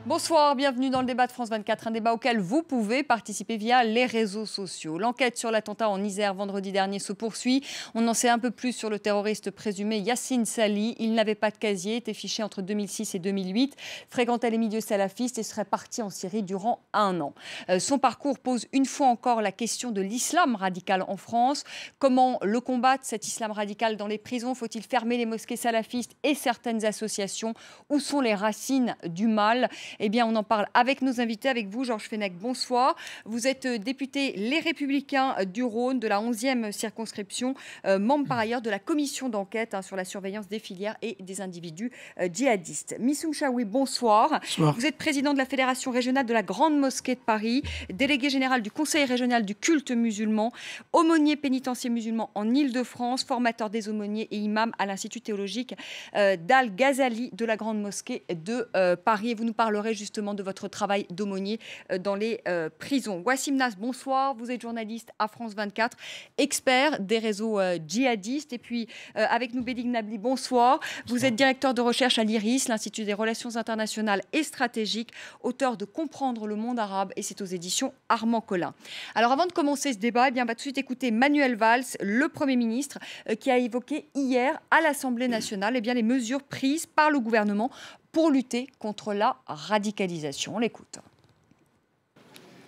Bonsoir, bienvenue dans le débat de France 24, un débat auquel vous pouvez participer via les réseaux sociaux. L'enquête sur l'attentat en Isère vendredi dernier se poursuit. On en sait un peu plus sur le terroriste présumé Yacine Sali. Il n'avait pas de casier, était fiché entre 2006 et 2008, fréquentait les milieux salafistes et serait parti en Syrie durant 1 an. Son parcours pose une fois encore la question de l'islam radical en France. Comment le combattre, cet islam radical, dans les prisons? Faut-il fermer les mosquées salafistes et certaines associations? Où sont les racines du mal? Eh bien, on en parle avec nos invités, avec vous, Georges Fenech. Bonsoir. Vous êtes député Les Républicains du Rhône, de la 11e circonscription, membre par ailleurs de la commission d'enquête sur la surveillance des filières et des individus djihadistes. Missoum Chaoui, bonsoir. Bonsoir. Vous êtes président de la Fédération régionale de la Grande Mosquée de Paris, délégué général du Conseil régional du culte musulman, aumônier pénitentiaire musulman en Île-de-France, formateur des aumôniers et imam à l'Institut théologique d'Al-Ghazali de la Grande Mosquée de Paris. Et vous nous parlerez justement de votre travail d'aumônier dans les prisons. Wassim Nasr, bonsoir. Vous êtes journaliste à France 24, expert des réseaux djihadistes. Et puis avec nous, Bédig Nabli, bonsoir. Vous êtes directeur de recherche à l'IRIS, l'Institut des relations internationales et stratégiques, auteur de Comprendre le monde arabe, et c'est aux éditions Armand Collin. Alors avant de commencer ce débat, eh bien, on va tout de suite écouter Manuel Valls, le Premier ministre, qui a évoqué hier à l'Assemblée nationale eh bien, les mesures prises par le gouvernement pour lutter contre la radicalisation. On l'écoute.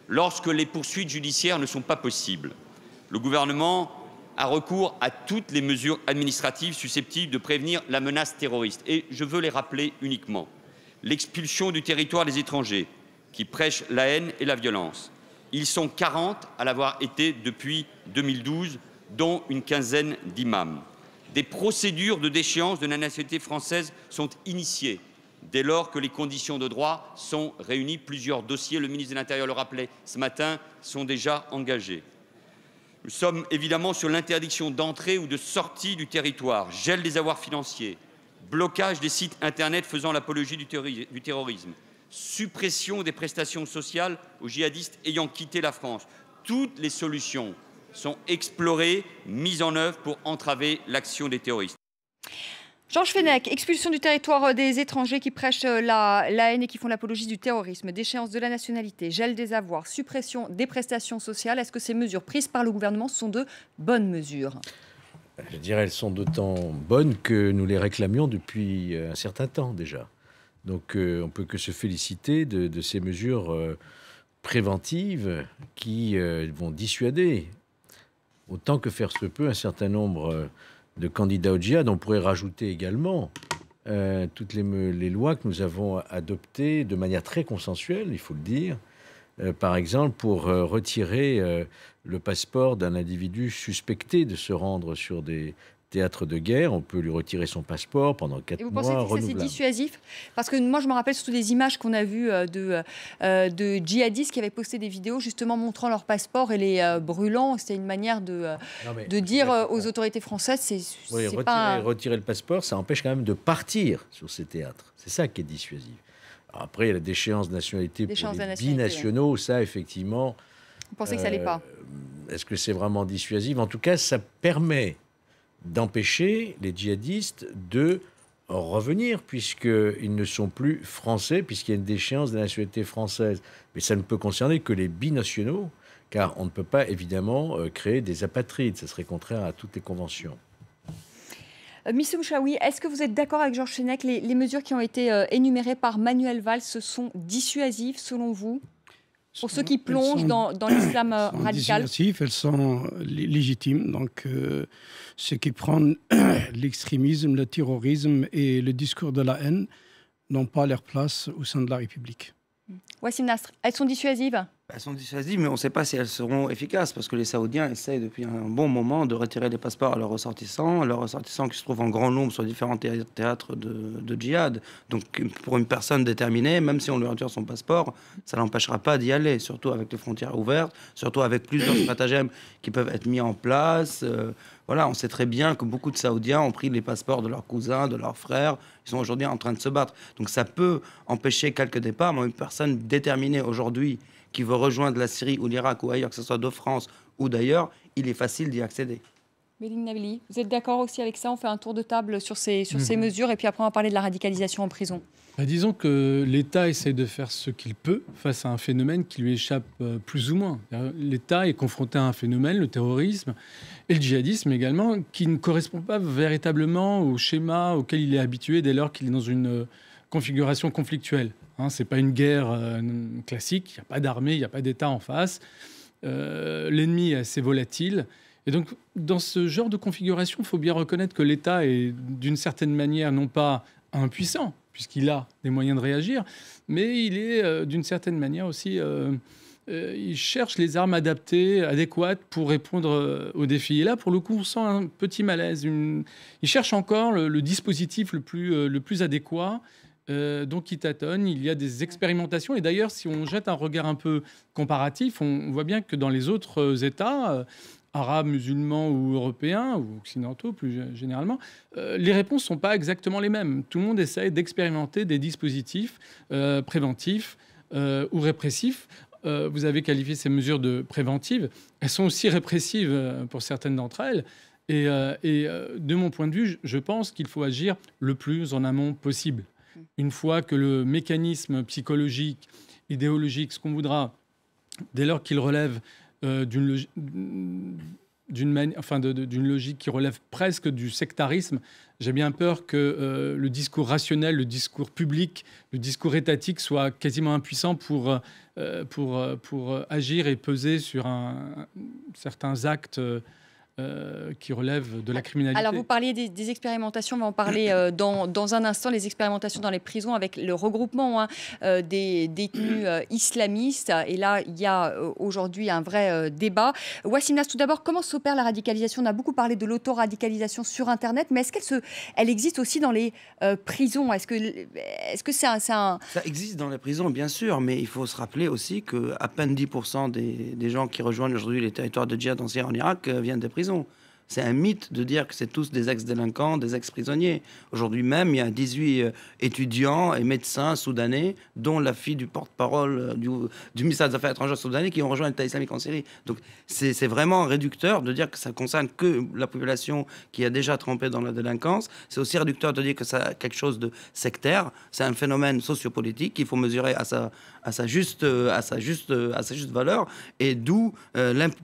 Lorsque les poursuites judiciaires ne sont pas possibles, le gouvernement a recours à toutes les mesures administratives susceptibles de prévenir la menace terroriste. Et je veux les rappeler uniquement. L'expulsion du territoire des étrangers qui prêchent la haine et la violence. Ils sont 40 à l'avoir été depuis 2012, dont une quinzaine d'imams. Des procédures de déchéance de la nationalité française sont initiées dès lors que les conditions de droit sont réunies. Plusieurs dossiers, le ministre de l'Intérieur le rappelait ce matin, sont déjà engagés. Nous sommes évidemment sur l'interdiction d'entrée ou de sortie du territoire, gel des avoirs financiers, blocage des sites internet faisant l'apologie du terrorisme, suppression des prestations sociales aux djihadistes ayant quitté la France. Toutes les solutions sont explorées, mises en œuvre pour entraver l'action des terroristes. Georges Fenech, expulsion du territoire des étrangers qui prêchent la haine et qui font l'apologie du terrorisme, déchéance de la nationalité, gel des avoirs, suppression des prestations sociales. Est-ce que ces mesures prises par le gouvernement sont de bonnes mesures? Je dirais qu'elles sont d'autant bonnes que nous les réclamions depuis un certain temps déjà. Donc on ne peut que se féliciter de ces mesures préventives qui vont dissuader, autant que faire se peut, un certain nombre de candidats au djihad. On pourrait rajouter également toutes les lois que nous avons adoptées de manière très consensuelle, il faut le dire. Par exemple, pour retirer le passeport d'un individu suspecté de se rendre sur des théâtres de guerre, on peut lui retirer son passeport pendant 4 mois. Et vous pensez que c'est dissuasif? Parce que moi, je me rappelle surtout des images qu'on a vues de djihadistes qui avaient posté des vidéos justement montrant leur passeport et les brûlant. C'était une manière de dire aux autorités françaises, retirer le passeport, ça empêche quand même de partir sur ces théâtres. C'est ça qui est dissuasif. Alors après, il y a la déchéance de nationalité pour les binationaux. Ça, effectivement... Vous pensez que ça n'allait pas? Est-ce que c'est vraiment dissuasif? En tout cas, ça permet d'empêcher les djihadistes de revenir, puisqu'ils ne sont plus français, puisqu'il y a une déchéance de la nationalité française. Mais ça ne peut concerner que les binationaux, car on ne peut pas évidemment créer des apatrides. Ça serait contraire à toutes les conventions. Missoum Chaoui, est-ce que vous êtes d'accord avec Georges Fenech? Les mesures qui ont été énumérées par Manuel Valls sont dissuasives selon vous? Pour ceux qui plongent dans l'islam radical? Elles sont légitimes. Donc, ceux qui prennent l'extrémisme, le terrorisme et le discours de la haine n'ont pas leur place au sein de la République. Wassim Nasr, elles sont dissuasives? Elles sont dissuasives, mais on ne sait pas si elles seront efficaces, parce que les Saoudiens essayent depuis un bon moment de retirer les passeports à leurs ressortissants qui se trouvent en grand nombre sur différents théâtres de djihad. Donc pour une personne déterminée, même si on lui retire son passeport, ça ne l'empêchera pas d'y aller, surtout avec les frontières ouvertes, surtout avec plusieurs stratagèmes qui peuvent être mis en place. Voilà, on sait très bien que beaucoup de Saoudiens ont pris les passeports de leurs cousins, de leurs frères. Ils sont aujourd'hui en train de se battre. Donc ça peut empêcher quelques départs, mais une personne déterminée aujourd'hui qui veut rejoindre la Syrie ou l'Irak ou ailleurs, que ce soit de France ou d'ailleurs, il est facile d'y accéder. Belling Nabili, vous êtes d'accord aussi avec ça? On fait un tour de table sur ces mesures et puis après on va parler de la radicalisation en prison. Disons que l'État essaie de faire ce qu'il peut face à un phénomène qui lui échappe plus ou moins. L'État est confronté à un phénomène, le terrorisme et le djihadisme également, qui ne correspond pas véritablement au schéma auquel il est habitué dès lors qu'il est dans une configuration conflictuelle. Ce n'est pas une guerre classique, il n'y a pas d'armée, il n'y a pas d'État en face. L'ennemi est assez volatile. Et donc, dans ce genre de configuration, il faut bien reconnaître que l'État est d'une certaine manière non pas impuissant, puisqu'il a des moyens de réagir, mais il est d'une certaine manière aussi... il cherche les armes adéquates pour répondre aux défis. Et là, pour le coup, on sent un petit malaise. Il cherche encore le dispositif le plus adéquat. Donc, il tâtonne. Il y a des expérimentations. Et d'ailleurs, si on jette un regard un peu comparatif, on voit bien que dans les autres États... arabes, musulmans ou européens, ou occidentaux plus généralement, les réponses ne sont pas exactement les mêmes. Tout le monde essaye d'expérimenter des dispositifs préventifs ou répressifs. Vous avez qualifié ces mesures de préventives. Elles sont aussi répressives pour certaines d'entre elles. Et de mon point de vue, je pense qu'il faut agir le plus en amont possible. Une fois que le mécanisme psychologique, idéologique, ce qu'on voudra, dès lors qu'il relève d'une logique qui relève presque du sectarisme, j'ai bien peur que le discours rationnel, le discours public, le discours étatique soit quasiment impuissant pour agir et peser sur certains actes qui relèvent de la criminalité. Alors, vous parliez des expérimentations, on va en parler dans un instant, les expérimentations dans les prisons avec le regroupement des détenus islamistes. Et là, il y a aujourd'hui un vrai débat. Wassim Nass, tout d'abord, comment s'opère la radicalisation? On a beaucoup parlé de l'autoradicalisation sur Internet, mais est-ce qu'elle existe aussi dans les prisons? Est-ce que c'est un... Ça existe dans les prisons, bien sûr, mais il faut se rappeler aussi qu'à peine 10% des gens qui rejoignent aujourd'hui les territoires de djihad en Syrie et en Irak viennent des prisons. C'est un mythe de dire que c'est tous des ex-délinquants, des ex-prisonniers. Aujourd'hui même, il y a 18 étudiants et médecins soudanais, dont la fille du porte-parole du ministère des Affaires étrangères soudanais, qui ont rejoint l'État islamique en Syrie. Donc c'est vraiment réducteur de dire que ça concerne que la population qui a déjà trempé dans la délinquance. C'est aussi réducteur de dire que ça a quelque chose de sectaire. C'est un phénomène sociopolitique qu'il faut mesurer à sa juste valeur. Et d'où,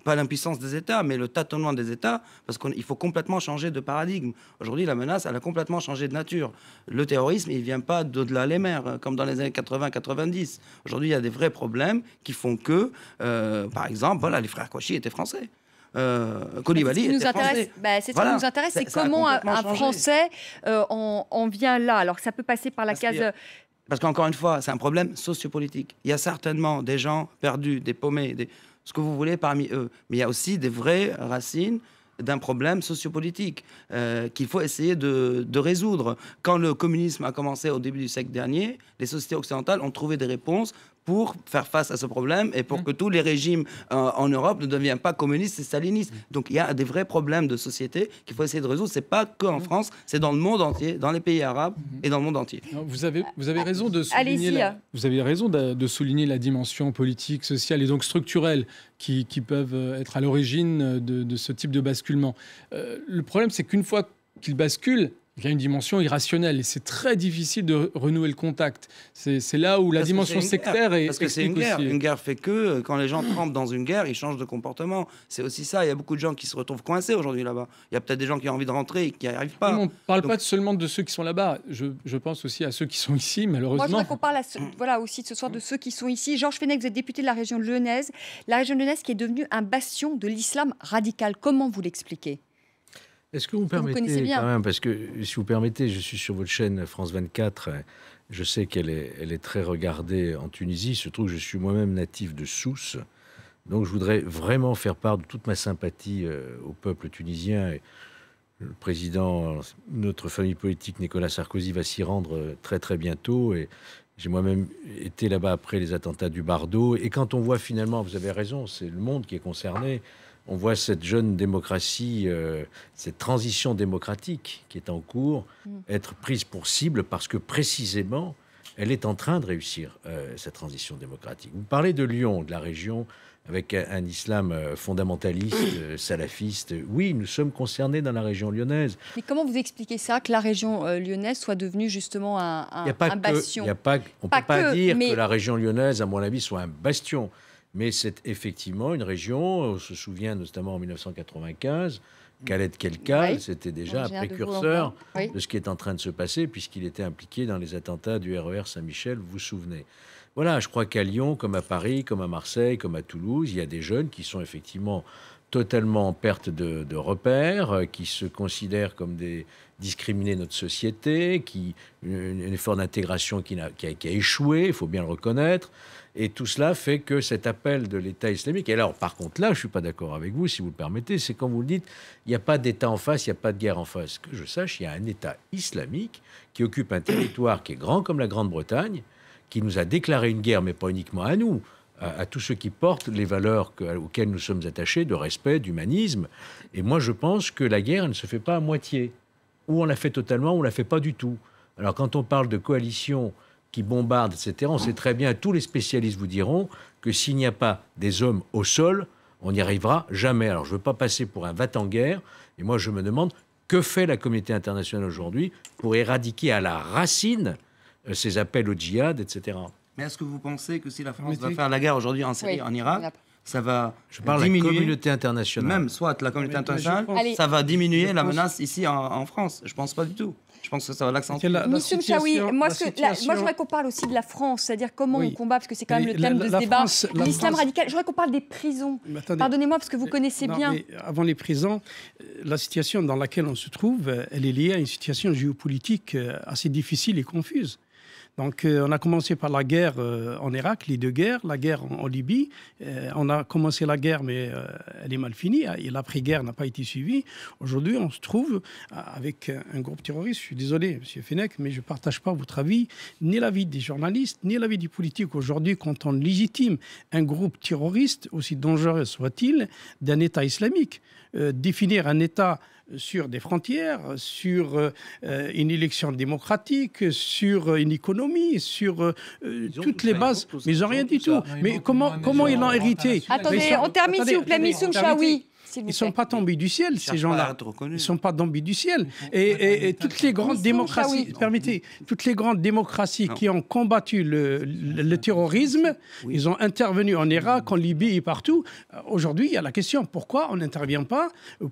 pas l'impuissance des États, mais le tâtonnement des États, parce qu'il faut complètement changer de paradigme. Aujourd'hui, la menace, elle a complètement changé de nature. Le terrorisme, il ne vient pas d'au-delà les mers, comme dans les années 80-90. Aujourd'hui, il y a des vrais problèmes qui font que, par exemple, voilà, les frères Kouachi étaient français. Koulibaly était français. C'est ce qui nous intéresse, c'est comment un Français en vient là. Alors, ça peut passer par la case... Parce qu'encore une fois, c'est un problème sociopolitique. Il y a certainement des gens perdus, des paumés, ce que vous voulez parmi eux. Mais il y a aussi des vraies racines d'un problème sociopolitique qu'il faut essayer de résoudre. Quand le communisme a commencé au début du siècle dernier, les sociétés occidentales ont trouvé des réponses pour faire face à ce problème et pour que tous les régimes en Europe ne deviennent pas communistes et stalinistes. Donc il y a des vrais problèmes de société qu'il faut essayer de résoudre. C'est pas qu'en France, c'est dans le monde entier, dans les pays arabes et dans le monde entier. Vous avez raison de souligner la dimension politique, sociale et donc structurelle qui peuvent être à l'origine de ce type de basculement. Le problème, c'est qu'une fois qu'il bascule, il y a une dimension irrationnelle et c'est très difficile de renouer le contact. C'est là où la dimension sectaire est... Parce que c'est une guerre. Une guerre fait que quand les gens trempent dans une guerre, ils changent de comportement. C'est aussi ça. Il y a beaucoup de gens qui se retrouvent coincés aujourd'hui là-bas. Il y a peut-être des gens qui ont envie de rentrer et qui n'y arrivent pas. On ne parle pas seulement de ceux qui sont là-bas. Je pense aussi à ceux qui sont ici, malheureusement. Moi, je voudrais qu'on parle aussi ce soir de ceux qui sont ici. Georges Fenech, vous êtes député de la région lyonnaise. La région lyonnaise qui est devenue un bastion de l'islam radical. Comment vous l'expliquez ? Est-ce que vous permettez, quand même, parce que si vous permettez, je suis sur votre chaîne France 24, je sais qu'elle est très regardée en Tunisie, il se trouve que je suis moi-même natif de Sousse, donc je voudrais vraiment faire part de toute ma sympathie au peuple tunisien. Et le président, notre famille politique, Nicolas Sarkozy, va s'y rendre très très bientôt, et j'ai moi-même été là-bas après les attentats du Bardo, et quand on voit finalement, vous avez raison, c'est le monde qui est concerné. On voit cette jeune démocratie, cette transition démocratique qui est en cours, être prise pour cible parce que précisément, elle est en train de réussir sa transition démocratique. Vous parlez de Lyon, de la région avec un islam fondamentaliste, salafiste. Oui, nous sommes concernés dans la région lyonnaise. Mais comment vous expliquez ça, que la région lyonnaise soit devenue justement un bastion? On ne peut pas dire que la région lyonnaise, à mon avis, soit un bastion. Mais c'est effectivement une région, on se souvient notamment en 1995, Khaled Kelkal, c'était déjà un précurseur de ce qui est en train de se passer, puisqu'il était impliqué dans les attentats du RER Saint-Michel, vous vous souvenez. Voilà, je crois qu'à Lyon, comme à Paris, comme à Marseille, comme à Toulouse, il y a des jeunes qui sont effectivement totalement en perte de repères, qui se considèrent comme des discriminés de notre société, un effort d'intégration qui a échoué, il faut bien le reconnaître. Et tout cela fait que cet appel de l'État islamique... Et alors, par contre, là, je ne suis pas d'accord avec vous, si vous le permettez, c'est quand vous le dites, il n'y a pas d'État en face, il n'y a pas de guerre en face. Que je sache, il y a un État islamique qui occupe un territoire qui est grand comme la Grande-Bretagne, qui nous a déclaré une guerre, mais pas uniquement à nous, à tous ceux qui portent les valeurs auxquelles nous sommes attachés, de respect, d'humanisme. Et moi, je pense que la guerre, elle ne se fait pas à moitié. Ou on la fait totalement, ou on ne la fait pas du tout. Alors, quand on parle de coalition qui bombardent, etc., on sait très bien, tous les spécialistes vous diront que s'il n'y a pas des hommes au sol, on n'y arrivera jamais. Alors, je ne veux pas passer pour un va-t-en-guerre, et moi, je me demande, que fait la communauté internationale aujourd'hui pour éradiquer à la racine ces appels au djihad, etc. Mais est-ce que vous pensez que si la France va faire la guerre aujourd'hui en Syrie, en Irak, ça va Je parle de la communauté internationale. Même, soit la communauté internationale, ça va diminuer la menace ici en France. Je ne pense pas du tout. Je pense que ça va l'accentuer. Monsieur Mchaoui, moi je voudrais qu'on parle aussi de la France, c'est-à-dire comment on combat, parce que c'est quand même le thème de ce débat, l'islam radical. Je voudrais qu'on parle des prisons. Pardonnez-moi, parce que vous connaissez bien. Mais avant les prisons, la situation dans laquelle on se trouve, elle est liée à une situation géopolitique assez difficile et confuse. Donc, on a commencé par la guerre en Irak, les deux guerres, la guerre en Libye. On a commencé la guerre, mais elle est mal finie. Et l'après-guerre n'a pas été suivie. Aujourd'hui, on se trouve avec un groupe terroriste. Je suis désolé, M. Fenech, mais je ne partage pas votre avis, ni l'avis des journalistes, ni l'avis des politiques. Aujourd'hui, quand on légitime un groupe terroriste, aussi dangereux soit-il, d'un État islamique, définir un État sur des frontières, sur une élection démocratique, sur une économie, sur toutes les bases. Mais ils n'ont rien du tout. Mais comment ils l'ont hérité? Attendez, on termine s'il vous plaît, M. Mchaoui. Ils ne sont pas tombés du ciel, ces gens-là. Ils ne sont pas tombés du ciel. Et toutes les grandes démocraties, toutes les grandes démocraties qui ont combattu le terrorisme, ils ont intervenu en Irak, en Libye et partout. Aujourd'hui, il y a la question, pourquoi on n'intervient pas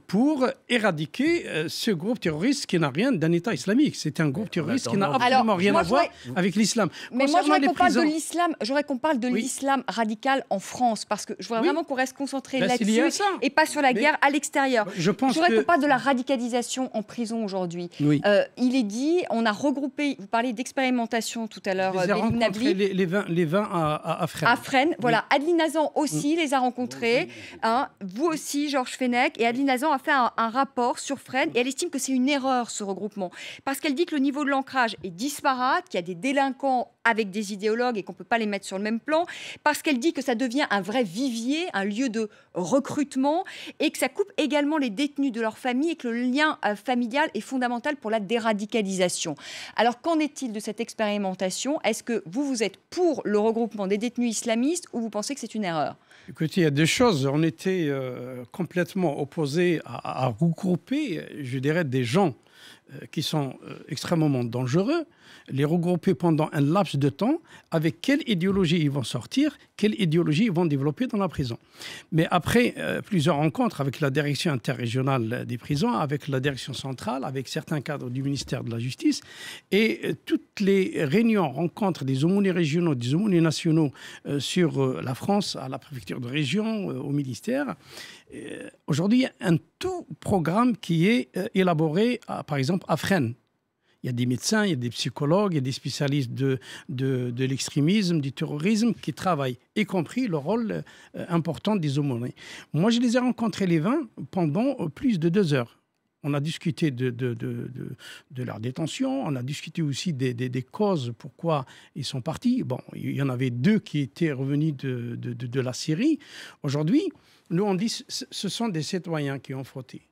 pour éradiquer ce groupe terroriste qui n'a rien d'un État islamique? C'est un groupe terroriste qui n'a absolument rien à voir avec l'islam. Mais moi, je voudrais qu'on parle de l'islam radical en France, parce que je voudrais vraiment qu'on reste concentré là-dessus et pas sur la guerre à l'extérieur. Je voudrais qu'on parle de la radicalisation en prison aujourd'hui. Il est dit, on a regroupé, vous parlez d'expérimentation tout à l'heure, Béline Nabli. Les 20 à Fresnes. À Fresnes, voilà. Adeline Hazan aussi les a rencontrés. Vous aussi, Georges Fenech. Et Adeline Hazan a fait un rapport sur Fresnes et elle estime que c'est une erreur, ce regroupement. Parce qu'elle dit que le niveau de l'ancrage est disparate, qu'il y a des délinquants avec des idéologues et qu'on ne peut pas les mettre sur le même plan, parce qu'elle dit que ça devient un vrai vivier, un lieu de recrutement, et que ça coupe également les détenus de leur famille et que le lien familial est fondamental pour la déradicalisation. Alors, qu'en est-il de cette expérimentation? Est-ce que vous êtes pour le regroupement des détenus islamistes ou vous pensez que c'est une erreur? Écoutez, il y a deux choses. On était complètement opposés à regrouper, je dirais, des gens qui sont extrêmement dangereux, les regrouper pendant un laps de temps, avec quelle idéologie ils vont sortir, quelle idéologie ils vont développer dans la prison. Mais après plusieurs rencontres avec la direction interrégionale des prisons, avec la direction centrale, avec certains cadres du ministère de la Justice, et toutes les réunions, rencontres des aumôniers régionaux, des aumôniers nationaux sur la France, à la préfecture de région, au ministère, aujourd'hui, il y a un tout programme qui est élaboré, par exemple, à Fresnes. Il y a des médecins, il y a des psychologues, il y a des spécialistes de l'extrémisme, du terrorisme qui travaillent, y compris le rôle important des aumôniers. Moi, je les ai rencontrés les 20 pendant plus de 2 heures. On a discuté de leur détention, on a discuté aussi des causes pourquoi ils sont partis. Bon, il y en avait 2 qui étaient revenus de la Syrie. Aujourd'hui, nous, on dit que ce sont des citoyens qui ont frotté.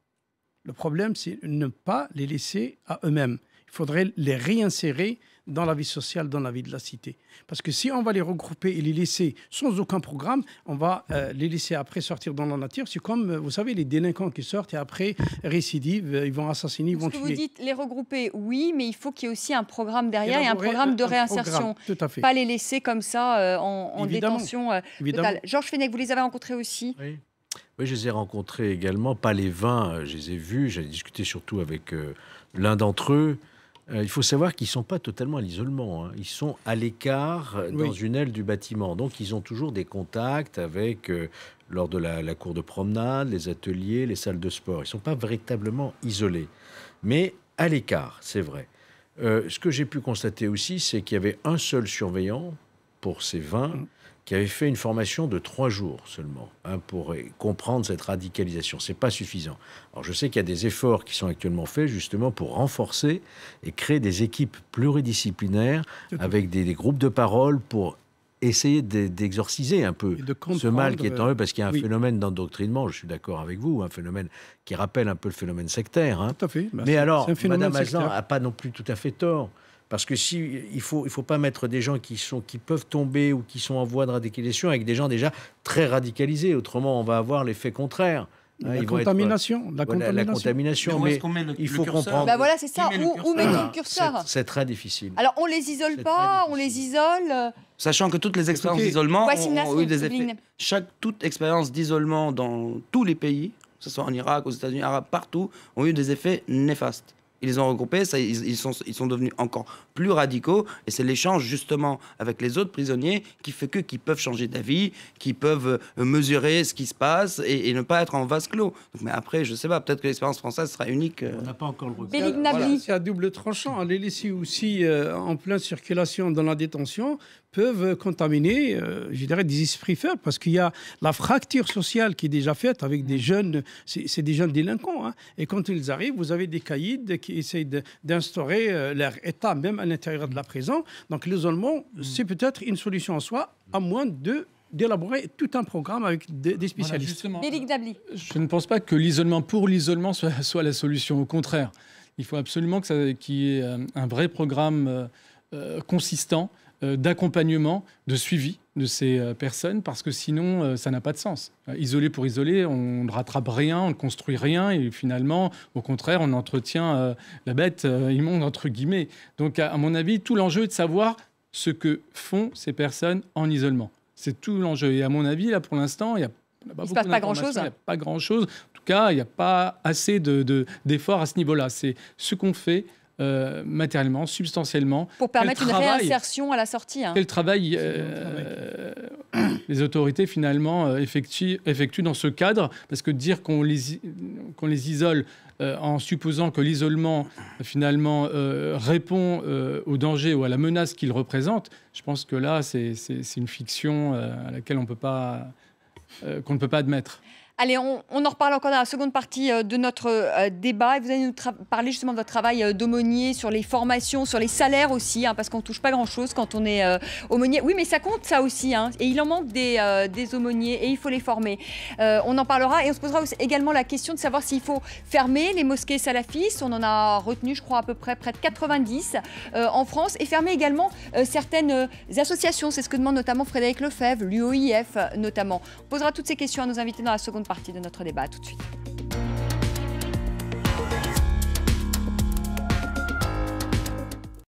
Le problème, c'est ne pas les laisser à eux-mêmes. Il faudrait les réinsérer dans la vie sociale, dans la vie de la cité. Parce que si on va les regrouper et les laisser sans aucun programme, on va les laisser après sortir dans la nature. C'est comme, vous savez, les délinquants qui sortent et après récidivent, ils vont assassiner, ils vont tuer. Vous dites les regrouper, oui, mais il faut qu'il y ait aussi un programme derrière et un programme de réinsertion. Tout à fait. Pas les laisser comme ça en détention totale. Georges Fenech, vous les avez rencontrés aussi? Oui. Oui, je les ai rencontrés également, pas les 20, je les ai vus, j'ai discuté surtout avec l'un d'entre eux. Il faut savoir qu'ils ne sont pas totalement à l'isolement, hein. Ils sont à l'écart dans une aile du bâtiment. Donc, ils ont toujours des contacts avec, lors de la cour de promenade, les ateliers, les salles de sport. Ils ne sont pas véritablement isolés, mais à l'écart, c'est vrai. Ce que j'ai pu constater aussi, c'est qu'il y avait un seul surveillant pour ces 20 qui avait fait une formation de 3 jours seulement, hein, pour comprendre cette radicalisation. Ce n'est pas suffisant. Alors, je sais qu'il y a des efforts qui sont actuellement faits justement pour renforcer et créer des équipes pluridisciplinaires avec des groupes de parole pour essayer d'exorciser un peu ce mal qui est en eux, parce qu'il y a un phénomène d'endoctrinement, je suis d'accord avec vous, un phénomène qui rappelle un peu le phénomène sectaire. Hein. Tout à fait. Mais alors, Mme Aslan n'a pas non plus tout à fait tort. Parce que il faut pas mettre des gens qui peuvent tomber ou qui sont en voie de radicalisation avec des gens déjà très radicalisés. Autrement, on va avoir l'effet contraire. La contamination. La contamination, mais il faut comprendre. Bah voilà, c'est ça. Où mettre le curseur? C'est très difficile. Alors, on les isole pas, on les isole. Sachant que toutes les expériences d'isolement ont eu des effets. Toute expérience d'isolement dans tous les pays, que ce soit en Irak, aux États-Unis arabes, partout, ont eu des effets néfastes. Ils les ont regroupés, ils sont devenus encore plus radicaux. Et c'est l'échange, justement, avec les autres prisonniers qui fait qu'ils peuvent changer d'avis, qui peuvent mesurer ce qui se passe et ne pas être en vase clos. Donc, mais après, je ne sais pas, peut-être que l'expérience française sera unique. On n'a pas encore le recul. Voilà, c'est à double tranchant. Les laisser aussi en pleine circulation dans la détention peuvent contaminer, je dirais, des esprits faibles, parce qu'il y a la fracture sociale qui est déjà faite avec des jeunes, c'est des jeunes délinquants, hein. Et quand ils arrivent, vous avez des caïds qui essayent d'instaurer leur état, même à l'intérieur de la prison. Donc l'isolement, c'est peut-être une solution en soi, à moins d'élaborer tout un programme avec des spécialistes. Voilà, je ne pense pas que l'isolement pour l'isolement soit la solution. Au contraire, il faut absolument qu'il y ait un vrai programme consistant d'accompagnement, de suivi de ces personnes, parce que sinon, ça n'a pas de sens. Isoler pour isoler, on ne rattrape rien, on ne construit rien, et finalement, au contraire, on entretient la bête immonde, entre guillemets. Donc, à mon avis, tout l'enjeu est de savoir ce que font ces personnes en isolement. C'est tout l'enjeu. Et à mon avis, là, pour l'instant, il ne se passe pas grand-chose. Il n'y a pas grand-chose. En tout cas, il n'y a pas assez d'efforts à ce niveau-là. C'est ce qu'on fait matériellement, substantiellement. Pour permettre une réinsertion à la sortie. Quel travail les autorités, finalement, effectuent dans ce cadre. Parce que dire qu'on les isole en supposant que l'isolement, finalement, répond au danger ou à la menace qu'il représente, je pense que là, c'est une fiction à laquelle qu'on ne peut pas admettre. Allez, on en reparle encore dans la seconde partie de notre débat. Et vous allez nous parler justement de votre travail d'aumônier, sur les formations, sur les salaires aussi, hein, parce qu'on ne touche pas grand-chose quand on est aumônier. Oui, mais ça compte ça aussi, hein, et il en manque des aumôniers et il faut les former. On en parlera et on se posera également la question de savoir s'il faut fermer les mosquées salafistes. On en a retenu, je crois, à peu près près de 90 en France, et fermer également certaines associations. C'est ce que demande notamment Frédéric Lefebvre, l'UOIF notamment. On posera toutes ces questions à nos invités dans la seconde partie de notre débat. À tout de suite.